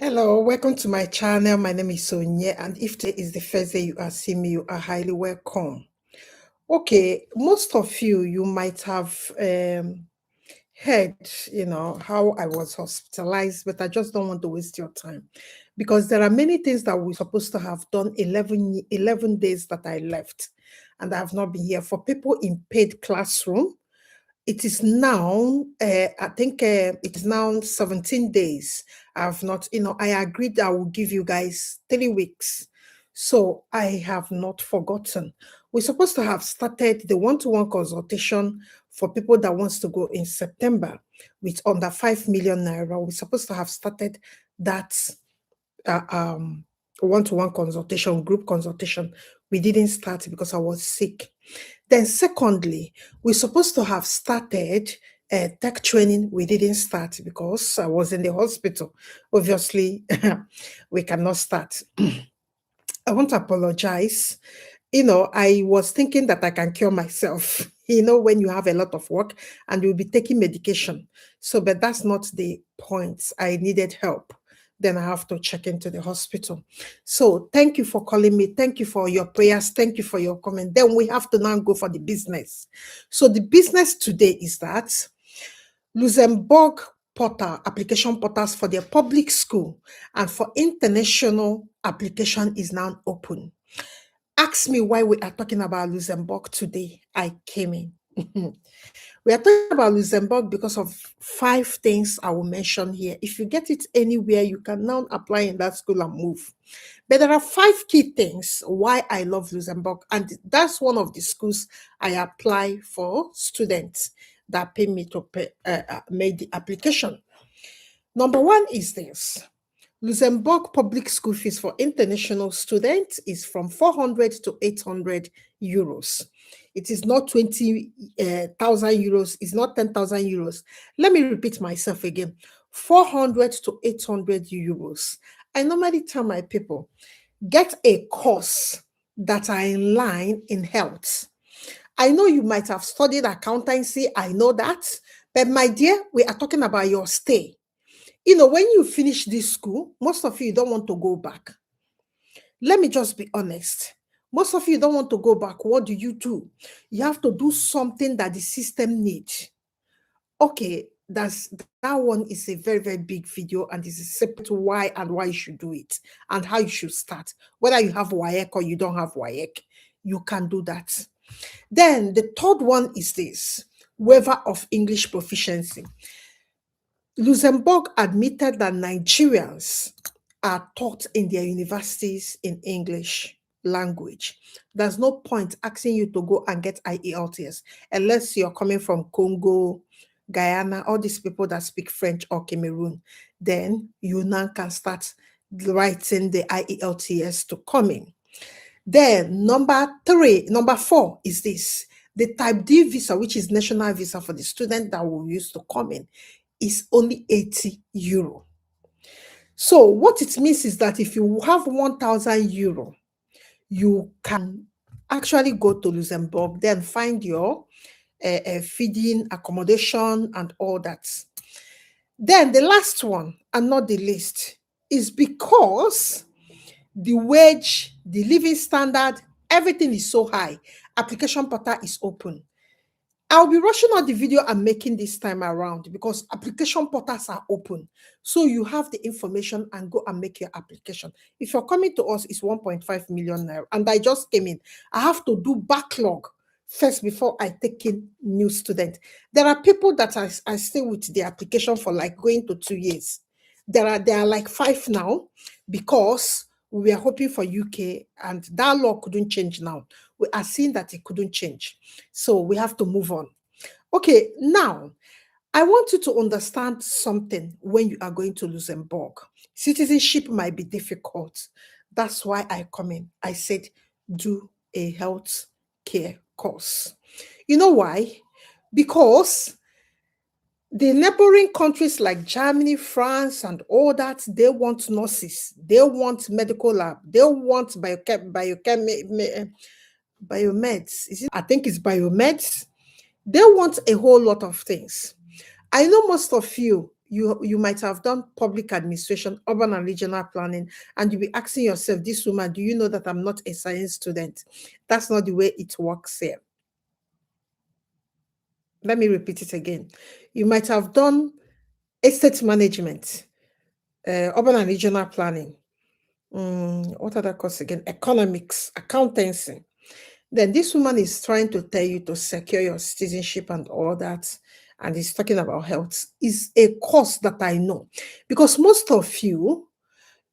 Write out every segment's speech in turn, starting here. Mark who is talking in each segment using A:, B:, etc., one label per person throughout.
A: Hello, welcome to my channel. My name is Onyinye, and if today is the first day you are seeing me, you are highly welcome. Okay, most of you might have heard, how I was hospitalized, but I just don't want to waste your time because there are many things that we're supposed to have done 11 days that I left, and I have not been here. For people in paid classroom, it is now, I think it is now 17 days. I've not, I agreed I will give you guys 3 weeks. So I have not forgotten. We're supposed to have started the one-to-one consultation for people that wants to go in September with under 5 million naira. We're supposed to have started that uh, um, one-to-one consultation, group consultation. We didn't start because I was sick. Then secondly, we're supposed to have started tech training. We didn't start because I was in the hospital. Obviously, we cannot start. I want to apologize. I was thinking that I can cure myself, when you have a lot of work and you'll be taking medication. So, but that's not the point. I needed help. Then I have to check into the hospital. So thank you for calling me. Thank you for your prayers. Thank you for your comment. Then we have to now go for the business. So the business today is that Luxembourg portal, application portals for their public school and for international application is now open. Ask me why we are talking about Luxembourg today. I came in. We are talking about Luxembourg because of 5 things I will mention here. If you get it anywhere, you can now apply in that school and move. But there are 5 key things why I love Luxembourg, and that's one of the schools I apply for students that pay me to make the application. Number 1 is this. Luxembourg public school fees for international students is from 400 to 800 euros. It is not 20,000 euros. It's not 10,000 euros. Let me repeat myself again. 400 to 800 euros. I normally tell my people, get a course that are in line in health. I know you might have studied accountancy. I know that. But my dear, we are talking about your stay. When you finish this school, most of you don't want to go back. Let me just be honest. Most of you don't want to go back. What do? You have to do something that the system needs. Okay, that one is a very, very big video, and it's a separate why and why you should do it and how you should start. Whether you have WAEC or you don't have WAEC, you can do that. Then the third one is this, waiver of English proficiency. Luxembourg admitted that Nigerians are taught in their universities in English language. There's no point asking you to go and get IELTS unless you're coming from Congo, Guyana, all these people that speak French or Cameroon. Then you now can start writing the IELTS to come in. Then number 4 is this. The type D visa, which is national visa for the student that will use to come in, is only 80 euro. So what it means is that if you have 1,000 euro, you can actually go to Luxembourg, then find your feeding, accommodation, and all that. Then the last one, and not the least, is because the wage, the living standard, everything is so high. Application portal is open. I'll be rushing out the video I'm making this time around because application portals are open. So you have the information and go and make your application. If you're coming to us, it's 1.5 million naira. And I just came in. I have to do backlog first before I take in new students. There are people that I stay with the application for like going to 2 years. There are like 5 now because we are hoping for UK and that law couldn't change now. We are seeing that it couldn't change. So we have to move on. Okay, now I want you to understand something when you are going to Luxembourg. Citizenship might be difficult. That's why I come in. I said, do a health care course. You know why? Because the neighboring countries like Germany, France, and all that, they want nurses, they want medical lab, they want biomeds. I think it's biomeds. They want a whole lot of things. I know most of you you might have done public administration, urban and regional planning, and you'll be asking yourself, this woman, do you know that I'm not a science student? That's not the way it works here. Let me repeat it again. You might have done estate management, urban and regional planning. What other course again? Economics, accountancy. Then this woman is trying to tell you to secure your citizenship and all that. And is talking about health. Is a course that I know. Because most of you,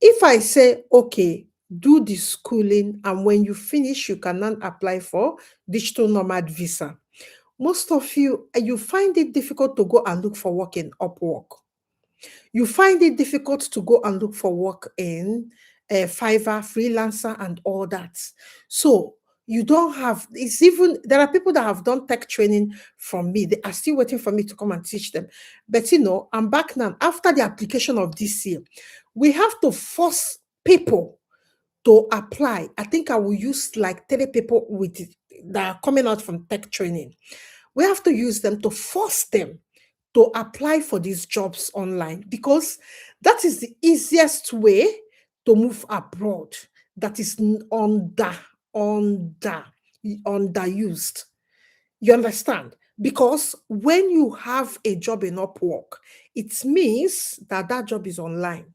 A: if I say, okay, do the schooling, and when you finish, you can then apply for digital nomad visa. Most of you, you find it difficult to go and look for work in Upwork. You find it difficult to go and look for work in Fiverr, freelancer, and all that. So you don't have, it's even, there are people that have done tech training from me. They are still waiting for me to come and teach them. But I'm back now. After the application of this year, we have to force people to apply. I think I will use like 30 people that are coming out from tech training. We have to use them to force them to apply for these jobs online, because that is the easiest way to move abroad. That is underused. You understand? Because when you have a job in Upwork, it means that that job is online.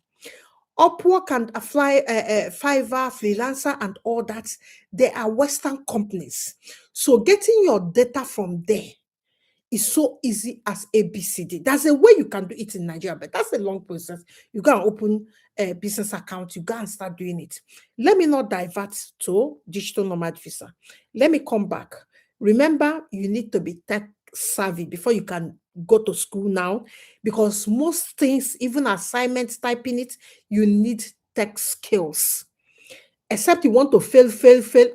A: Upwork and Fiverr, freelancer, and all that, they are Western companies. So getting your data from there is so easy as ABCD. There's a way you can do it in Nigeria, but that's a long process. You go and open a business account, you go and start doing it. Let me not divert to digital nomad visa. Let me come back. Remember, you need to be tech savvy before you can go to school now, because most things, even assignments, typing it, you need tech skills. Except you want to fail,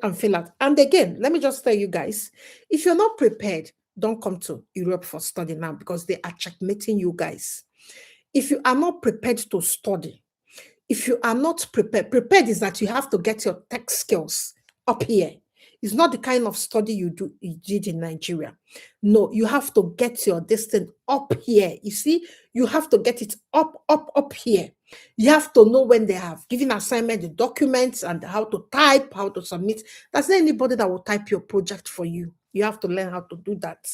A: and fail out. And again, let me just tell you guys, if you're not prepared, don't come to Europe for study now, because they are checkmating you guys. If you are not prepared to study, if you are not prepared is that you have to get your tech skills up here. It's not the kind of study you did in Nigeria. No, you have to get your distance up here. You see, you have to get it up here. You have to know when they have given assignment, the documents, and how to type, how to submit. There's not anybody that will type your project for you. You have to learn how to do that.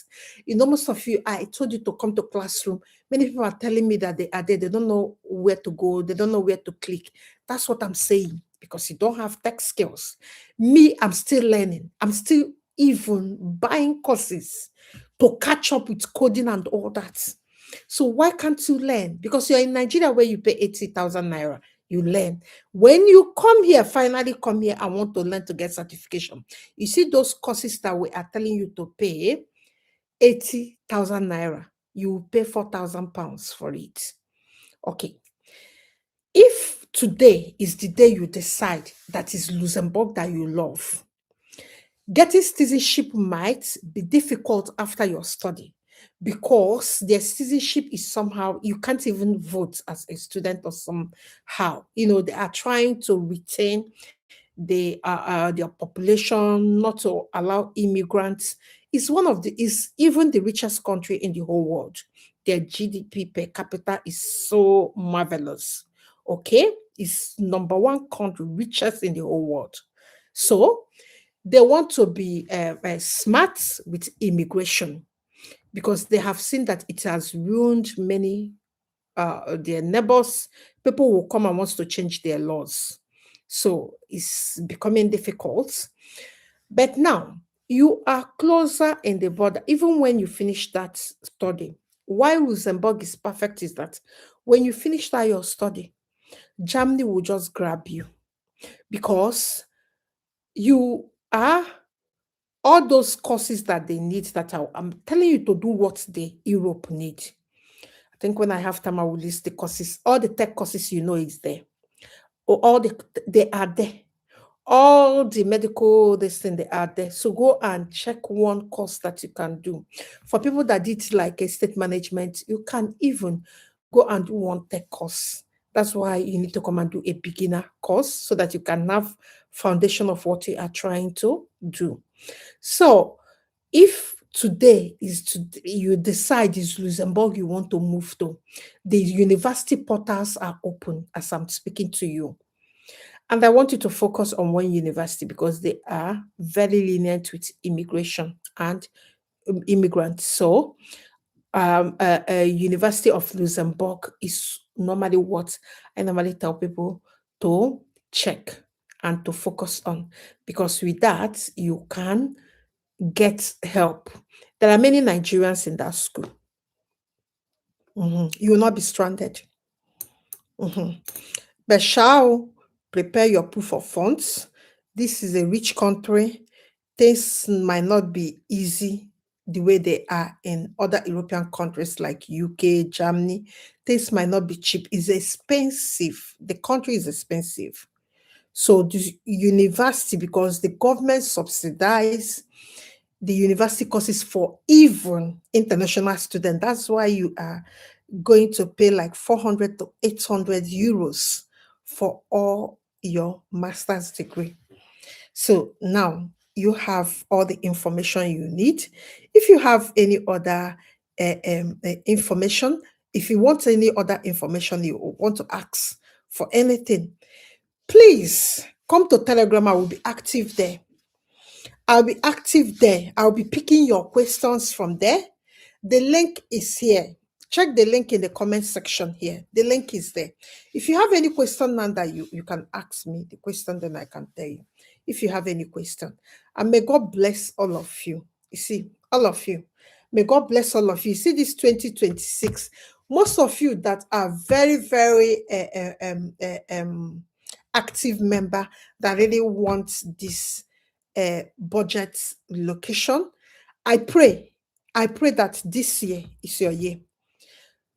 A: Most of you, I told you to come to classroom. Many people are telling me that they are there. They don't know where to go. They don't know where to click. That's what I'm saying, because you don't have tech skills. Me, I'm still learning. I'm still even buying courses to catch up with coding and all that. So why can't you learn? Because you're in Nigeria where you pay 80,000 naira. You learn. When you come here, finally come here, I want to learn to get certification. You see those courses that we are telling you to pay 80,000 naira. You will pay 4,000 pounds for it. Okay. If today is the day you decide that is Luxembourg that you love, getting citizenship might be difficult after your study, because their citizenship is somehow, you can't even vote as a student, or somehow, they are trying to retain their population, not to allow immigrants. Is even the richest country in the whole world. Their GDP per capita is so marvelous. Okay, it's number one country, richest in the whole world. So they want to be smart with immigration, because they have seen that it has ruined many their neighbors. People will come and wants to change their laws. So it's becoming difficult. But now you are closer in the border. Even when you finish that study, why Luxembourg is perfect is that when you finish that your study, Germany will just grab you, because you are all those courses that they need, I'm telling you to do what the Europe need. I think when I have time, I will list the courses. All the tech courses is there. Or they are there. All the medical, this thing, they are there. So go and check one course that you can do. For people that did like estate management, you can even go and do one tech course. That's why you need to come and do a beginner course, so that you can have foundation of what you are trying to do. So if today is to you decide is Luxembourg you want to move to. The university portals are open as I'm speaking to you. And I want you to focus on one university because they are very lenient with immigration and immigrants. So, University of Luxembourg is normally what I normally tell people to check and to focus on, because with that you can get help. There are many Nigerians in that school. You will not be stranded. But shall prepare your proof of funds. This is a rich country. Things might not be easy the way they are in other European countries like UK, Germany. Things might not be cheap. It's expensive. The country is expensive. So the university, because the government subsidize the university courses for even international students. That's why you are going to pay like 400 to 800 euros for all your master's degree. So now you have all the information you need. If you have any other information, if you want any other information, you want to ask for anything, please come to Telegram. I will be active there. I'll be active there. I'll be picking your questions from there. The link is here. Check the link in the comment section here. The link is there. If you have any question now that you can ask me the question, then I can tell you. If you have any question. And may God bless all of you. You see, all of you. May God bless all of you. See this 2026. Most of you that are very, very active member that really want this budget location. I pray that this year is your year.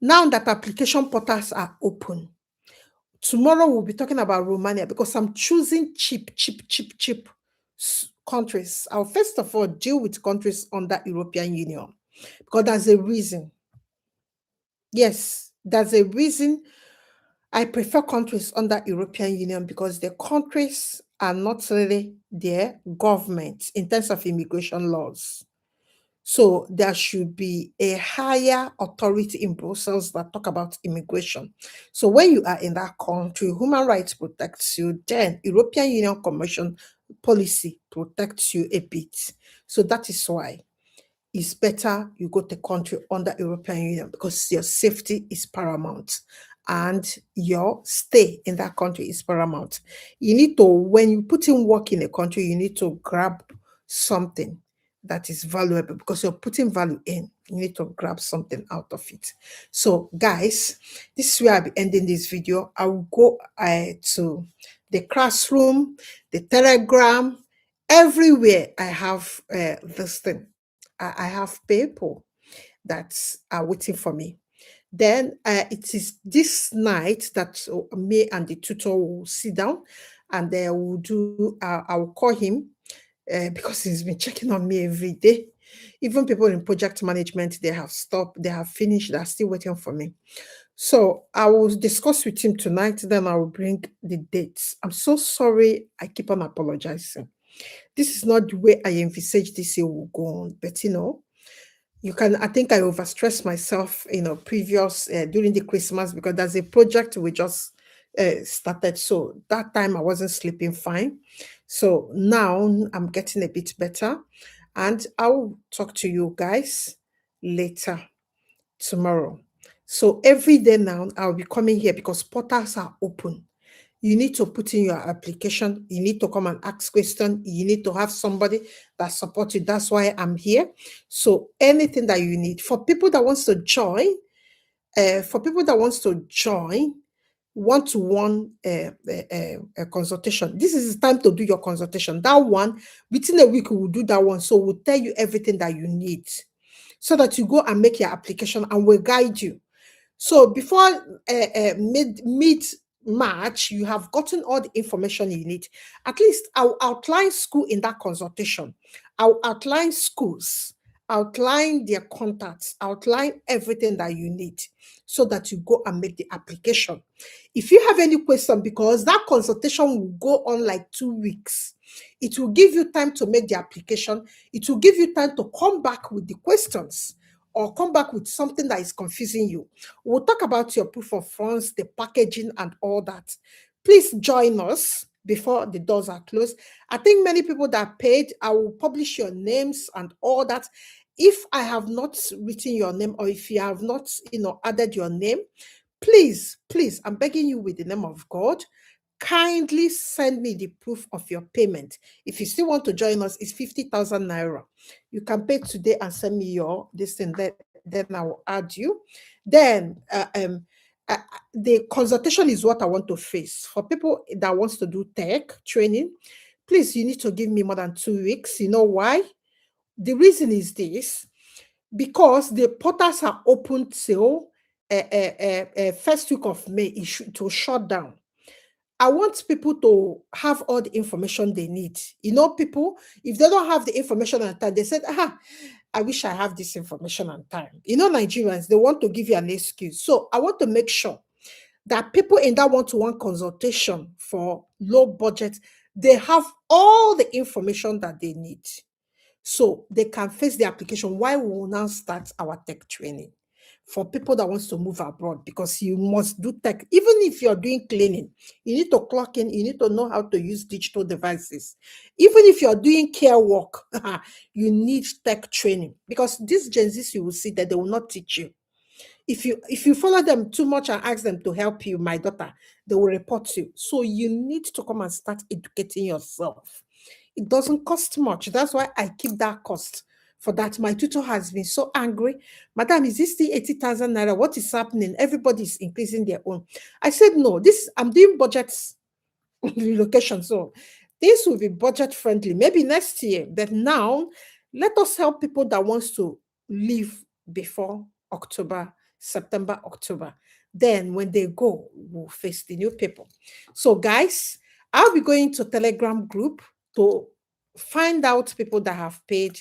A: Now that application portals are open, tomorrow we'll be talking about Romania because I'm choosing cheap countries. I'll first of all deal with countries under European Union because there's a reason. Yes, there's a reason I prefer countries under European Union because the countries are not really their government in terms of immigration laws. So there should be a higher authority in Brussels that talk about immigration. So when you are in that country, human rights protects you, then European Union Commission policy protects you a bit. So that is why it's better you go to country under European Union because your safety is paramount and your stay in that country is paramount. You need to, when you put in work in a country, you need to grab something that is valuable because you're putting value in. You need to grab something out of it. So guys, this is where I'll be ending this video. I will go to the classroom, the Telegram, everywhere I have this thing. I have people that are waiting for me. Then it is this night that me and the tutor will sit down and they will do, I will call him because he's been checking on me every day. Even people in project management, they have stopped, they have finished, they're still waiting for me. So I will discuss with him tonight, then I will bring the dates. I'm so sorry, I keep on apologizing. This is not the way I envisage this year will go on, but you can, I think I overstressed myself, previous during the Christmas because there's a project we just started. So that time I wasn't sleeping fine. So now I'm getting a bit better and I'll talk to you guys later tomorrow. So every day now I'll be coming here because portals are open. You need to put in your application. You need to come and ask questions. You need to have somebody that supports you. That's why I'm here. So anything that you need for people that wants to join, one-to-one consultation. This is the time to do your consultation. That one, within a week, we will do that one. So we'll tell you everything that you need so that you go and make your application and we'll guide you. So before mid March, you have gotten all the information you need. At least I'll outline school in that consultation. I'll outline schools, outline their contacts, outline everything that you need so that you go and make the application. If you have any question, because that consultation will go on like 2 weeks, It will give you time to make the application. It will give you time to come back with the questions or come back with something that is confusing you. We'll talk about your proof of funds, the packaging, and all that. Please join us before the doors are closed. I think many people that paid, I will publish your names and all that. If I have not written your name, or if you have not, added your name, please, please, I'm begging you with the name of God, kindly send me the proof of your payment. If you still want to join us, it's 50,000 naira. You can pay today and send me your this thing. Then I will add you. Then uh, the consultation is what I want to face. For people that wants to do tech training, please, you need to give me more than 2 weeks. You know why? The reason is this: because the portals are open till first week of May. To shut down. I want people to have all the information they need. People, if they don't have the information on time, they said, I wish I have this information on time. Nigerians, they want to give you an excuse. So I want to make sure that people in that one-to-one consultation for low budget, they have all the information that they need. So they can face the application while we will now start our tech training for people that wants to move abroad, because you must do tech. Even if you're doing cleaning, you need to clock in, you need to know how to use digital devices. Even if you're doing care work, you need tech training, because these Gen Zs, you will see that they will not teach you. If you follow them too much and ask them to help you, my daughter, they will report you. So you need to come and start educating yourself. It doesn't cost much. That's why I keep that cost for that. My tutor has been so angry. Madam, is this the 80,000 naira? What is happening? Everybody's increasing their own. I said, no, I'm doing budgets relocation. So this will be budget friendly, maybe next year. But now, let us help people that wants to leave before October, September, October. Then when they go, we'll face the new people. So guys, I'll be going to Telegram group to find out people that have paid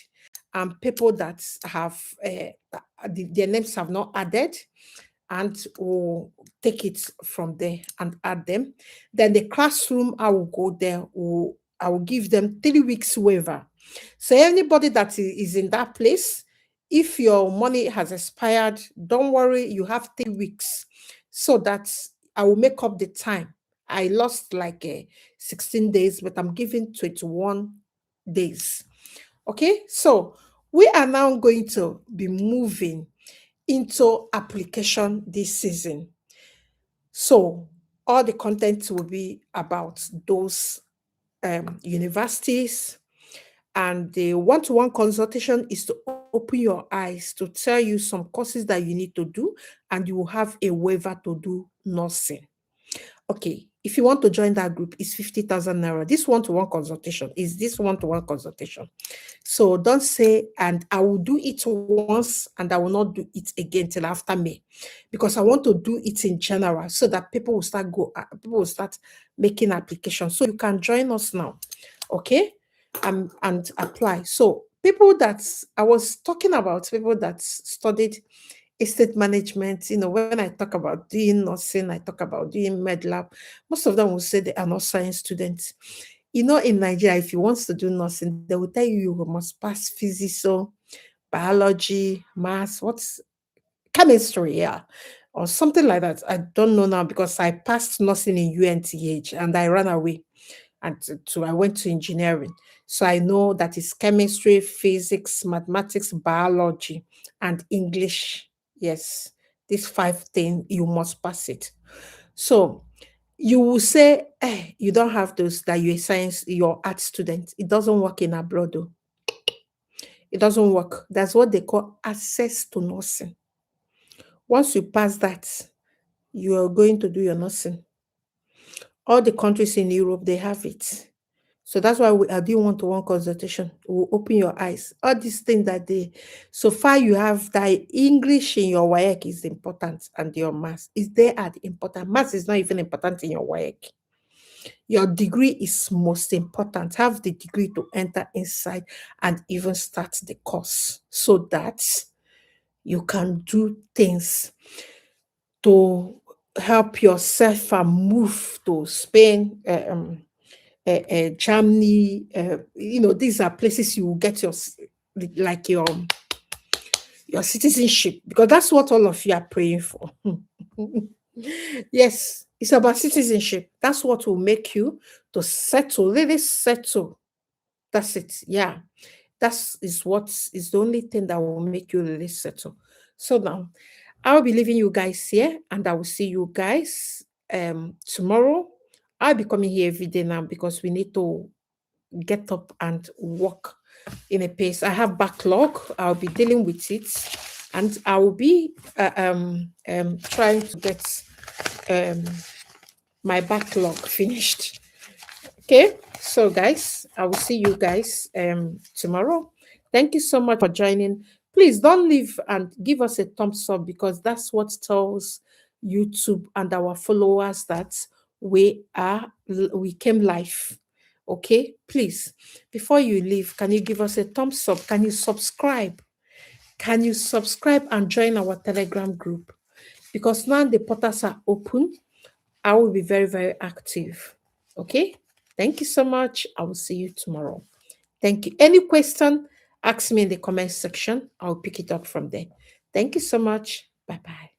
A: and people that have their names have not added, and we'll take it from there and add them. Then the classroom, I will go there. I will give them 3 weeks waiver. So anybody that is in that place, if your money has expired, don't worry, you have 3 weeks. So that I will make up the time. I lost like 16 days, but I'm giving 21 days. Okay, so we are now going to be moving into application this season. So all the content will be about those universities, and the one-to-one consultation is to open your eyes to tell you some courses that you need to do, and you will have a waiver to do nursing. Okay, if you want to join that group, it's 50,000 naira. This one-to-one consultation is this one-to-one consultation. So don't say, and I will do it once and I will not do it again till after May, because I want to do it in general so that people will start making applications. So you can join us now, okay, and apply. So people that I was talking about, people that studied estate management, when I talk about doing nursing, I talk about doing med lab, most of them will say they are not science students. In Nigeria, if you want to do nursing, they will tell you must pass physics, so biology, maths, what's chemistry, yeah, or something like that. I don't know now, because I passed nursing in UNTH and I ran away, and I went to engineering. So I know that is chemistry, physics, mathematics, biology, and English. Yes, these 5 things, you must pass it. So you will say, you don't have those, that you're a science, you're art student. It doesn't work in abroad, though. It doesn't work. That's what they call access to nursing. Once you pass that, you are going to do your nursing. All the countries in Europe, they have it. So that's why we are doing one-to-one consultation. We'll open your eyes. All these things that so far you have that English in your WAEC is important, and your maths is there at important. Maths is not even important in your WAEC. Your degree is most important. Have the degree to enter inside and even start the course, so that you can do things to help yourself and move to Spain, Germany. These are places you will get like your citizenship, because that's what all of you are praying for. Yes, it's about citizenship. That's what will make you to settle, really settle. That's it. Yeah. What is the only thing that will make you really settle. So now I'll be leaving you guys here, and I will see you guys tomorrow. I'll be coming here every day now because we need to get up and work in a pace. I have backlog. I'll be dealing with it, and I will be trying to get um, my backlog finished. Okay, so guys, I will see you guys tomorrow. Thank you so much for joining. Please don't leave and give us a thumbs up, because that's what tells YouTube and our followers that we came live. Okay, please, before you leave, can you give us a thumbs up? Can you subscribe? Can you subscribe and join our Telegram group? Because now the portals are open, I will be very, very active. Okay. Thank you so much. I will see you tomorrow. Thank you. Any question, ask me in the comment section. I'll pick it up from there. Thank you so much. Bye bye.